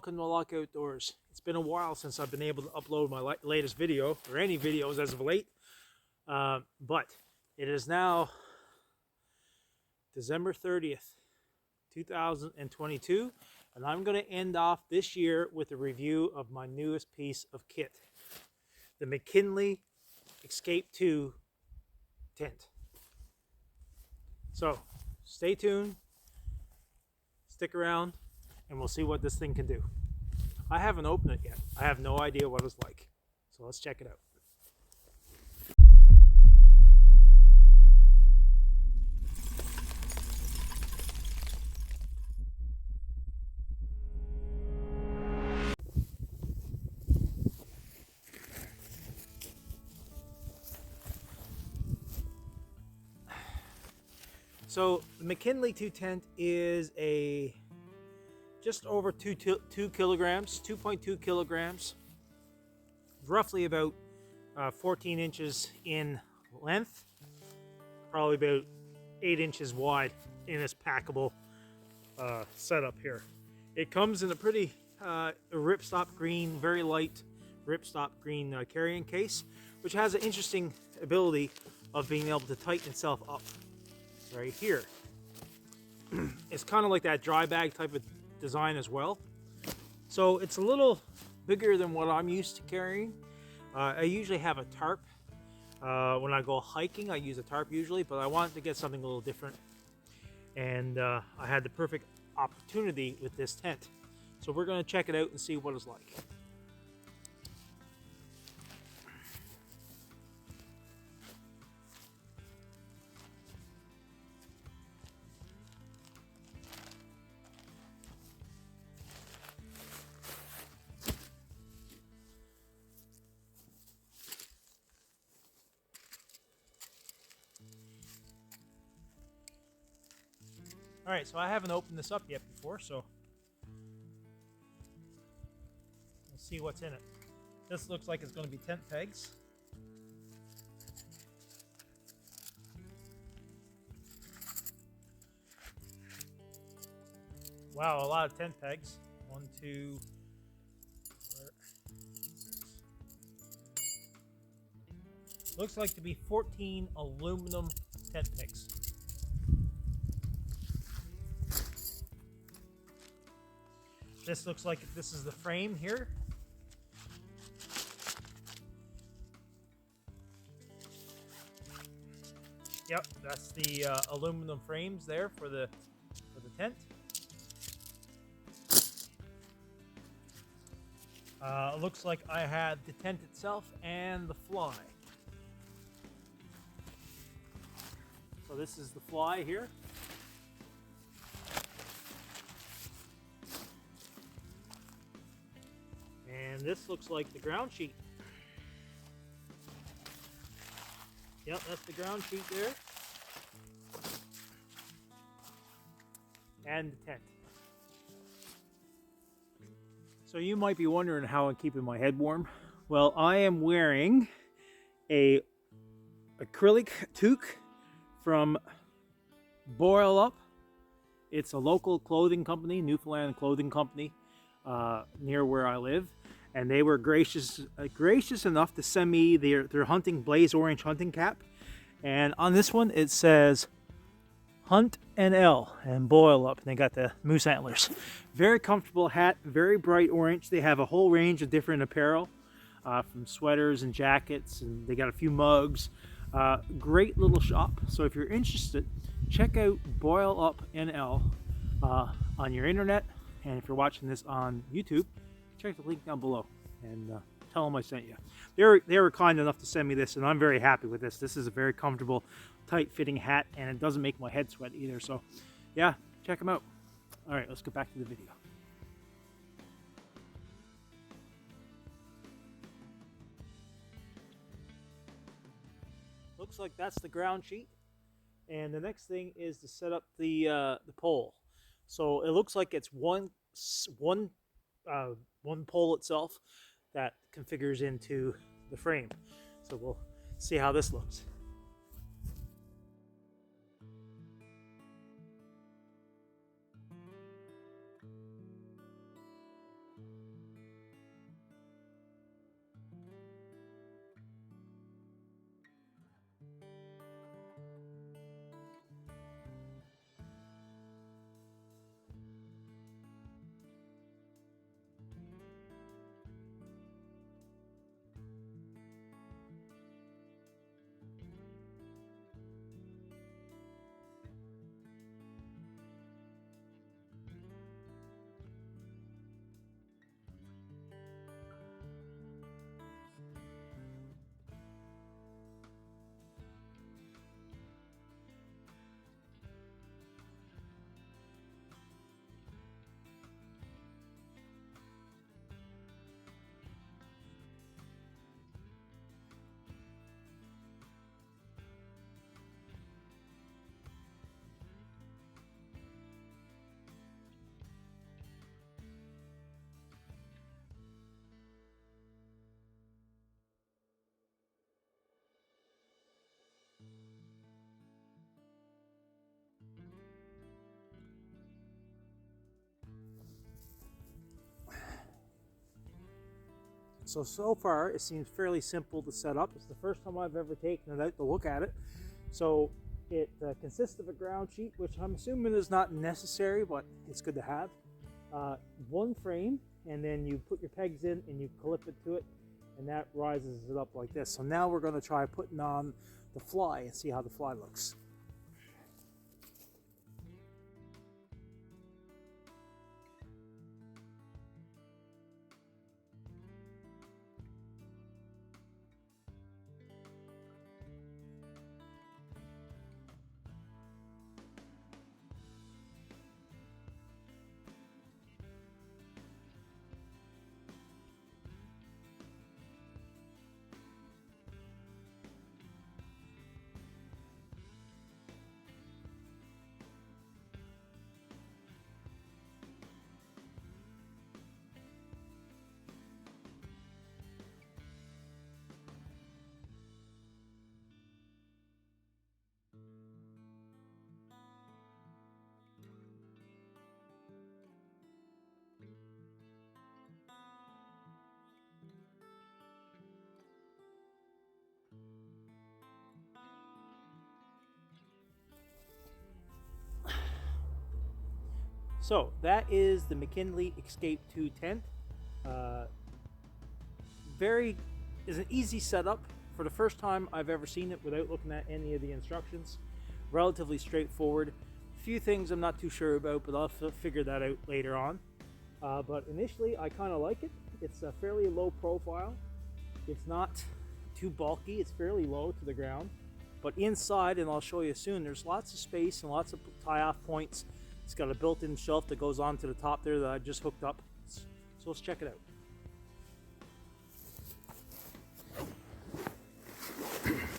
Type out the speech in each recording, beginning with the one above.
welcome to Locke Outdoors. It's been a while since I've been able to upload my latest video, or any videos as of late, but it is now December 30th, 2022, and I'm going to end off this year with a review of my newest piece of kit, the McKinley Escape 2 tent. So stay tuned, stick around, and we'll see what this thing can do. I haven't opened it yet. I have no idea what it's like. So let's check it out. So the McKinley 2 tent is a just over 2 kilograms, 2.2 kilograms, roughly about 14 inches in length, probably about 8 inches wide in this packable setup here. It comes in a pretty ripstop green, very light ripstop green carrying case, which has an interesting ability of being able to tighten itself up right here. It's kind of like that dry bag type of design as well. So it's a little bigger than what I'm used to carrying. I usually have a tarp. When I go hiking, I use a tarp usually, but I wanted to get something a little different. And I had the perfect opportunity with this tent. So we're going to check it out and see what it's like. Alright, so I haven't opened this up yet before, so let's see what's in it. This looks like it's going to be tent pegs. Wow, a lot of tent pegs. 1, 2, 4. Looks like to be 14 aluminum tent pegs. This looks like this is the frame here. Yep, that's the aluminum frames there for the tent. Looks like I had the tent itself and the fly. So this is the fly here. And this looks like the ground sheet. Yep, that's the ground sheet there. And the tent. So you might be wondering how I'm keeping my head warm. Well, I am wearing a acrylic toque from Boil Up. It's a local clothing company, Newfoundland clothing company, near where I live. And they were gracious enough to send me their hunting blaze orange hunting cap. And on this one it says Hunt NL and Boil Up. And they got the moose antlers. Very comfortable hat, very bright orange. They have a whole range of different apparel, from sweaters and jackets, and they got a few mugs. Great little shop. So if you're interested, check out Boil Up NL on your internet. And if you're watching this on YouTube, check the link down below and tell them I sent you. They were kind enough to send me this, and I'm very happy with this. This is a very comfortable, tight-fitting hat, and it doesn't make my head sweat either. So, yeah, check them out. All right, let's get back to the video. Looks like that's the ground sheet, and the next thing is to set up the pole. So it looks like it's one pole itself that configures into the frame. So we'll see how this looks. So far it seems fairly simple to set up. It's the first time I've ever taken it out to look at it. So it consists of a ground sheet, which I'm assuming is not necessary, but it's good to have. One frame, and then you put your pegs in and you clip it to it, and that rises it up like this. So now we're going to try putting on the fly and see how the fly looks. So that is the McKinley Escape 2 tent. Is an easy setup. For the first time I've ever seen it without looking at any of the instructions. Relatively straightforward. A few things I'm not too sure about, but I'll figure that out later on. But initially I kind of like it. It's a fairly low profile. It's not too bulky. It's fairly low to the ground. But inside, and I'll show you soon, there's lots of space and lots of tie-off points. It's got a built-in shelf that goes on to the top there that I just hooked up. So let's check it out.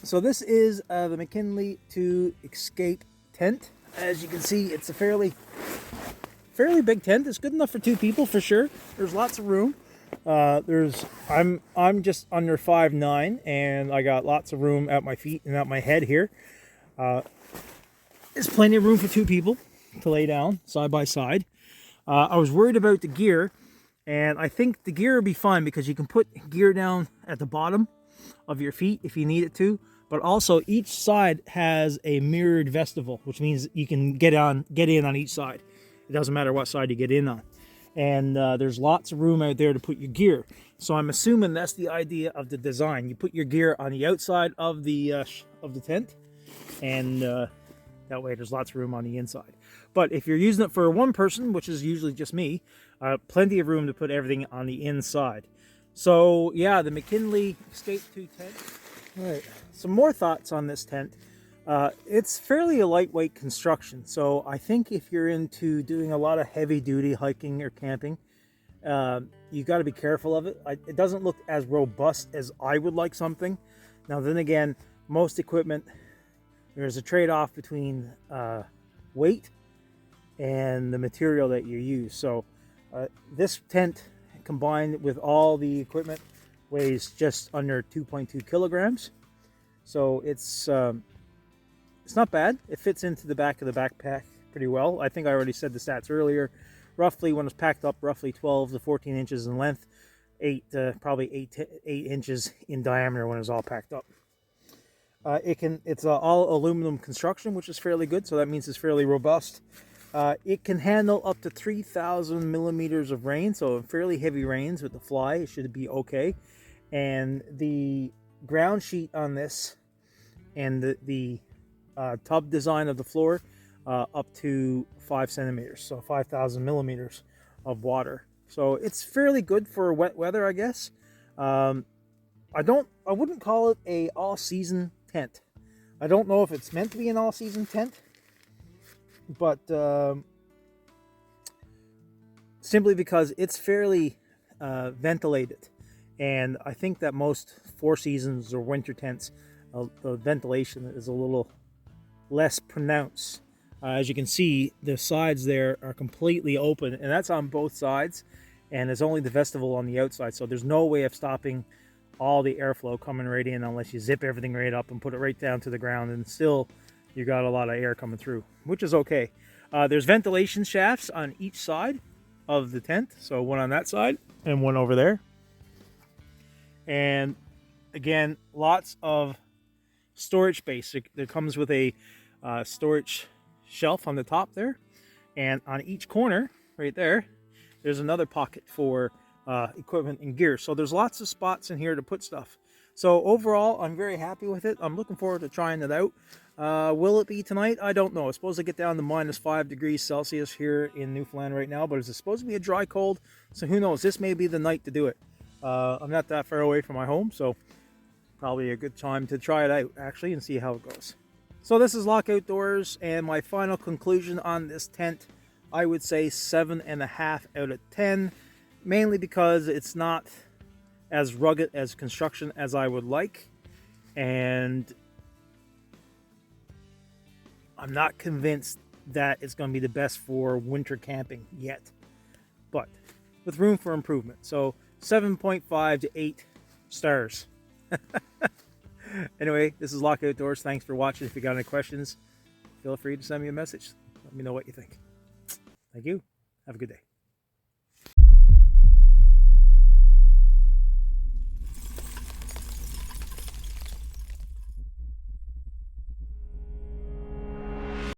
So this is the McKinley 2 Escape tent. As you can see, it's a fairly big tent. It's good enough for 2 people for sure. There's lots of room. I'm just under 5'9", and I got lots of room at my feet and at my head here. There's plenty of room for 2 people to lay down side by side. I was worried about the gear, and I think the gear will be fine because you can put gear down at the bottom of your feet if you need it to, but also each side has a mirrored vestibule, which means you can get in on each side. It doesn't matter what side you get in on, and there's lots of room out there to put your gear. So I'm assuming that's the idea of the design. You put your gear on the outside of the tent, and that way there's lots of room on the inside. But if you're using it for one person, which is usually just me, plenty of room to put everything on the inside. So yeah, the McKinley Escape 2 tent. All right, some more thoughts on this tent. It's fairly a lightweight construction. So I think if you're into doing a lot of heavy duty hiking or camping, you got to be careful of it. It doesn't look as robust as I would like something. Now then again, most equipment, there's a trade-off between weight and the material that you use. So this tent, combined with all the equipment, weighs just under 2.2 kilograms. So it's not bad. It fits into the back of the backpack pretty well. I think I already said the stats earlier. Roughly, when it's packed up, roughly 12 to 14 inches in length, probably 8 inches in diameter when it's all packed up. It's all aluminum construction, which is fairly good, so that means it's fairly robust. It can handle up to 3,000 millimeters of rain, so fairly heavy rains with the fly, it should be okay. And the ground sheet on this and the tub design of the floor, up to 5 centimeters, so 5,000 millimeters of water. So it's fairly good for wet weather, I guess. I wouldn't call it a all-season tent. I don't know if it's meant to be an all-season tent, but simply because it's fairly ventilated, and I think that most 4 seasons or winter tents, the ventilation is a little less pronounced. As you can see, the sides there are completely open, and that's on both sides, and there's only the vestibule on the outside, so there's no way of stopping all the airflow coming right in unless you zip everything right up and put it right down to the ground, and still you got a lot of air coming through, which is okay. There's ventilation shafts on each side of the tent, so one on that side and one over there. And again, lots of storage space. It comes with a storage shelf on the top there, and on each corner right there, there's another pocket for equipment and gear. So there's lots of spots in here to put stuff. So overall, I'm very happy with it. I'm looking forward to trying it out. Will it be tonight? I don't know. It's supposed to get down to -5 degrees Celsius here in Newfoundland right now, but it's supposed to be a dry cold. So who knows? This may be the night to do it. I'm not that far away from my home, so probably a good time to try it out actually and see how it goes. So this is Locke Outdoors, and my final conclusion on this tent, I would say 7.5 out of 10, mainly because it's not as rugged as construction as I would like, and I'm not convinced that it's going to be the best for winter camping yet, but with room for improvement. So 7.5 to 8 stars. Anyway, this is Locke Outdoors. Thanks for watching. If you got any questions, feel free to send me a message. Let me know what you think. Thank you. Have a good day.